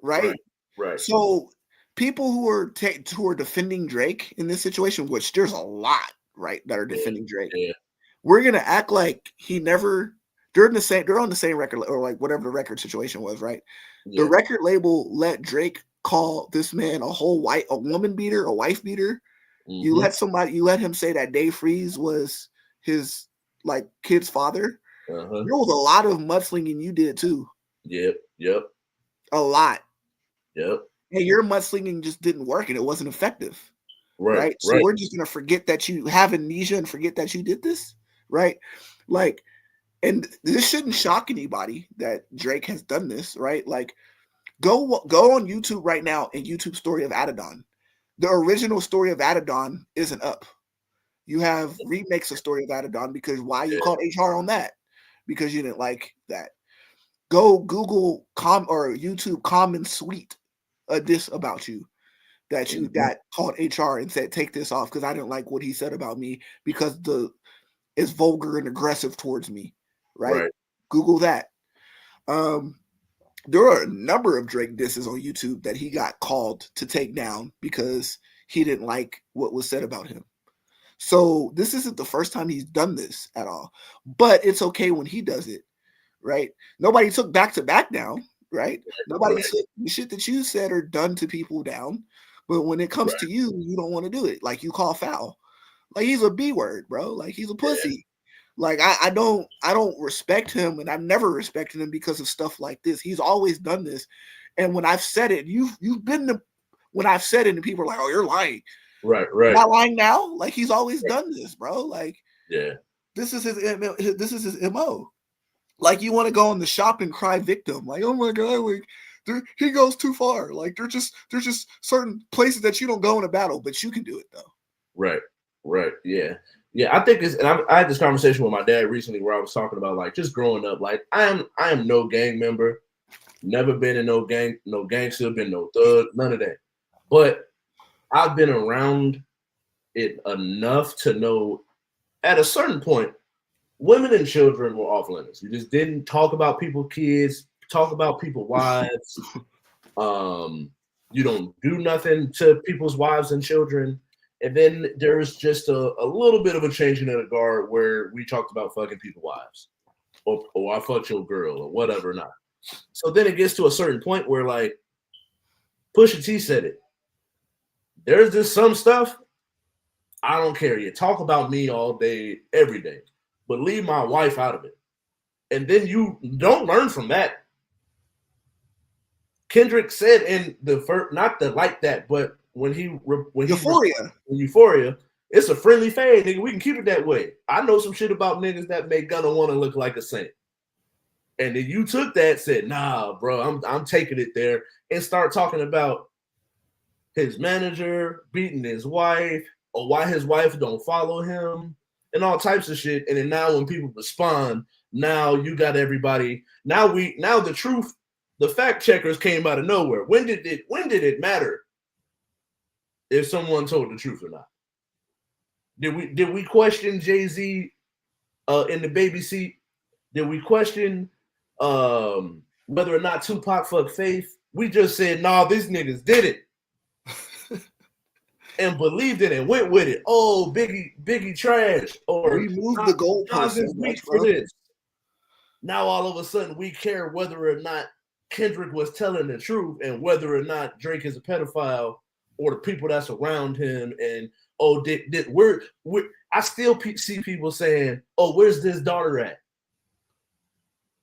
right? Right. So people who are defending Drake in this situation, which there's a lot, right, that are defending Drake. Yeah. We're gonna act like he never. They're on the same record, or like whatever the record situation was, right? Yeah. The record label let Drake call this man a woman beater, a wife beater. Mm-hmm. You let him say that Dave Freeze was his like kid's father. Uh-huh. There was a lot of mudslinging you did too. Yep. A lot. Yep. And your mudslinging just didn't work and it wasn't effective. Right. So we're just gonna forget that you have amnesia and forget that you did this, right? Like, and this shouldn't shock anybody that Drake has done this, right? Like, go on YouTube right now and YouTube Story of Adidon. The original Story of Adidon isn't up. You have remakes of Story of Adidon because why you called HR on that? Because you didn't like that. Go Google or YouTube Common Sweet a diss about you that called HR and said take this off because I didn't like what he said about me because it's vulgar and aggressive towards me. Right? Google that. There are a number of Drake disses on YouTube that he got called to take down because he didn't like what was said about him. So this isn't the first time he's done this at all, but it's okay when he does it, right? Nobody took back-to-back down, right? Nobody took the shit that you said or done to people down, but when it comes to you, you don't want to do it. Like you call foul. Like he's a B word, bro. Like he's a pussy. Like I don't respect him, and I've never respected him because of stuff like this. He's always done this, and when I've said it, you've been when I've said it, and people are like, "Oh, you're lying." Right. Not lying now. Like he's always done this, bro. Like this is his MO. Like you want to go in the shop and cry victim. Like, oh my god, like he goes too far. Like there's just certain places that you don't go in a battle, but you can do it though. Right. Yeah. I think it's, and I had this conversation with my dad recently where I was talking about like just growing up. Like I am no gang member, never been in no gangster, been no thug, none of that. But I've been around it enough to know at a certain point, women and children were off limits. You just didn't talk about people's kids, talk about people's wives. You don't do nothing to people's wives and children. And then there's just a little bit of a changing of the guard where we talked about fucking people's wives or I fucked your girl or whatever not. So then it gets to a certain point where like Pusha T said it. There's just some stuff I don't care. You talk about me all day, every day, but leave my wife out of it. And then you don't learn from that. Kendrick said in the first, not the like that, but when Euphoria, it's a friendly fade, nigga. We can keep it that way. I know some shit about niggas that make Gunna want to look like a saint. And then you took that, said, nah, bro, I'm taking it there, and start talking about his manager beating his wife, or why his wife don't follow him, and all types of shit. And then now when people respond, now you got everybody. Now the truth, the fact checkers came out of nowhere. When did it matter if someone told the truth or not? Did we question Jay-Z in the baby seat? Did we question whether or not Tupac fucked Faith? We just said, nah, these niggas did it. And believed it and went with it. Oh, Biggie trash. Or we moved the goalposts so much, for this. Now all of a sudden we care whether or not Kendrick was telling the truth and whether or not Drake is a pedophile or the people that's around him. And I still see people saying, "Oh, where's this daughter at?"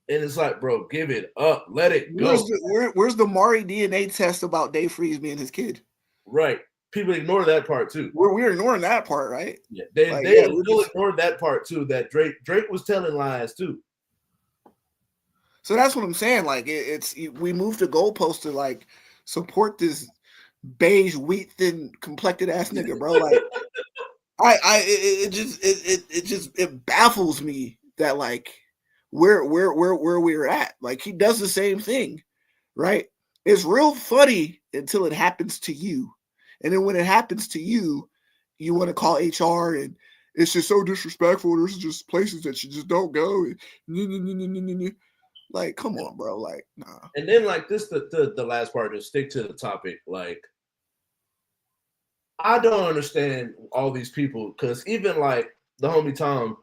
And it's like, bro, give it up, let it go. Where's the Maury DNA test about Dave Freeze being his kid? Right. People ignore that part too. We're ignoring that part, right? Yeah, they ignored that part too. That Drake was telling lies too. So that's what I'm saying. Like we moved the goalpost to like support this beige, wheat thin complected ass nigga, bro. Like it baffles me that like where we're at. Like he does the same thing, right? It's real funny until it happens to you. And then when it happens to you, you want to call HR and it's just so disrespectful. There's just places that you just don't go. Like, come on, bro. Like, nah. And then like this, the last part, to stick to the topic. Like, I don't understand all these people, because even like the homie Tom,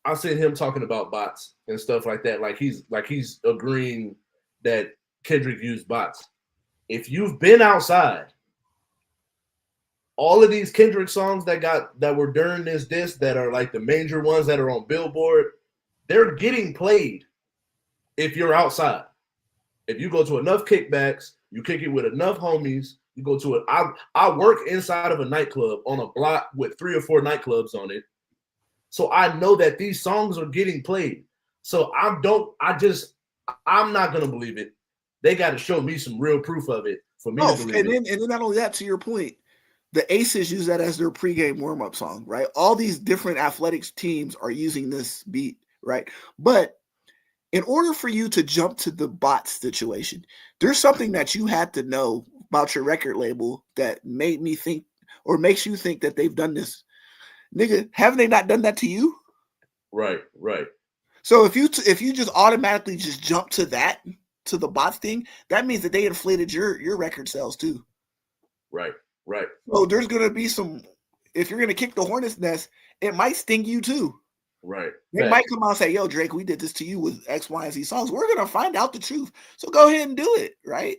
I seen him talking about bots and stuff like that. Like he's agreeing that Kendrick used bots. If you've been outside, all of these Kendrick songs that were during this disc that are like the major ones that are on Billboard, they're getting played if you're outside. If you go to enough kickbacks, you kick it with enough homies, you go to it. I work inside of a nightclub on a block with 3 or 4 nightclubs on it. So I know that these songs are getting played. So I'm not gonna believe it. They got to show me some real proof of it for me to believe it. And then not only that, to your point, the Aces use that as their pregame warm-up song, right? All these different athletics teams are using this beat, right? But in order for you to jump to the bot situation, there's something that you had to know about your record label that made me think, or makes you think that they've done this. Nigga, haven't they not done that to you? Right. So if you just automatically just jump to that, to the bots thing, that means that they inflated your record sales too. Right. So there's gonna be some. If you're gonna kick the hornet's nest, it might sting you too. Right. They might come out and say, "Yo, Drake, we did this to you with X, Y, and Z songs. We're gonna find out the truth. So go ahead and do it, right?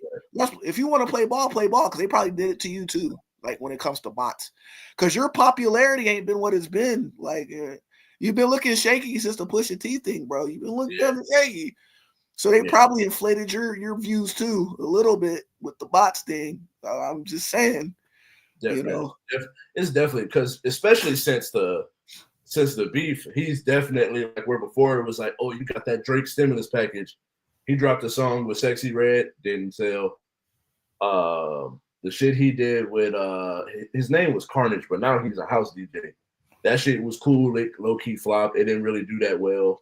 If you want to play ball, because they probably did it to you too. Like when it comes to bots, because your popularity ain't been what it's been. Like you've been looking shaky since the Pusha T thing, bro. You've been looking shaky. So they probably inflated your views too a little bit with the bots thing. I'm just saying, definitely. You know, it's definitely, because especially since the beef, he's definitely like, where before it was like, oh, you got that Drake stimulus package. He dropped a song with Sexy Red, didn't sell. The shit he did with his name was Carnage, but now he's a house DJ. That shit was cool, it low key flop. It didn't really do that well.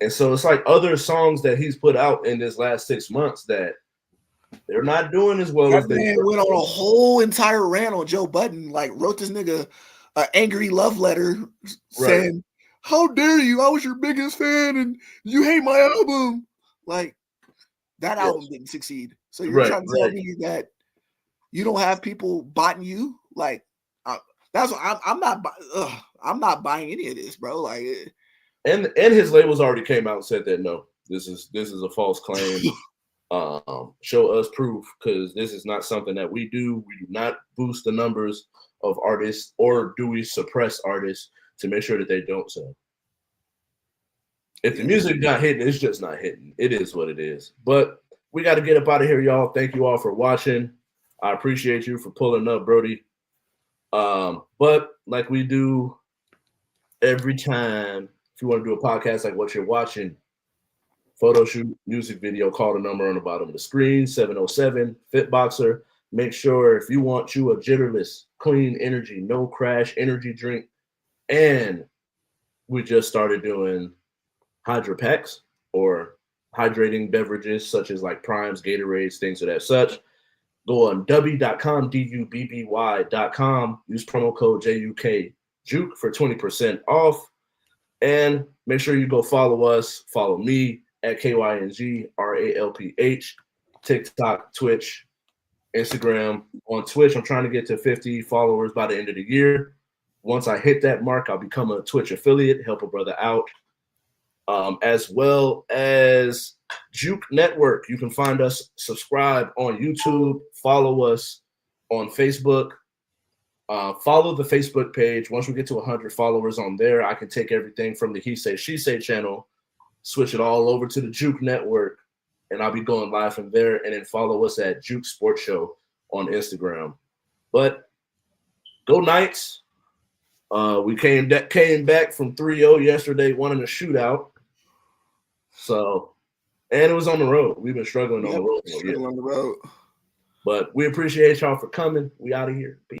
And so it's like other songs that he's put out in this last 6 months that they're not doing as well as they went on a whole entire rant on Joe Budden, like wrote this nigga an angry love letter saying, "How dare you? I was your biggest fan and you hate my album." Like that album didn't succeed. So you're trying to tell me that you don't have people botting you? Like that's what I'm not buying any of this, bro. Like. And his labels already came out and said that no, this is a false claim. Show us proof, because this is not something that we do. We do not boost the numbers of artists, or do we suppress artists to make sure that they don't sell. If the music not hitting, it's just not hitting. It is what it is. But we got to get up out of here, y'all. Thank you all for watching. I appreciate you for pulling up, Brody. But like we do every time, if you want to do a podcast like what you're watching, photo shoot, music video, call the number on the bottom of the screen, 707 Fitboxer. Make sure, if you want you a jitterless, clean energy, no crash energy drink, and we just started doing Hydra packs or hydrating beverages such as like Primes, Gatorades, things of that such. Go on w.com, dubby.com, use promo code JUK for 20% off. And make sure you go follow us, follow me at Kyng Ralph, TikTok, Twitch, Instagram. On Twitch, I'm trying to get to 50 followers by the end of the year. Once I hit that mark, I'll become a Twitch affiliate, help a brother out. As well as Juke Network. You can find us, subscribe on YouTube, follow us on Facebook. Follow the Facebook page. Once we get to 100 followers on there, I can take everything from the He Say, She Say channel, switch it all over to the Juke Network, and I'll be going live from there. And then follow us at Juke Sports Show on Instagram. But go Knights. We came back from 3-0 yesterday, winning a shootout. So, and it was on the road. We've been struggling on the road. Struggling on the road. But we appreciate y'all for coming. We out of here. Peace.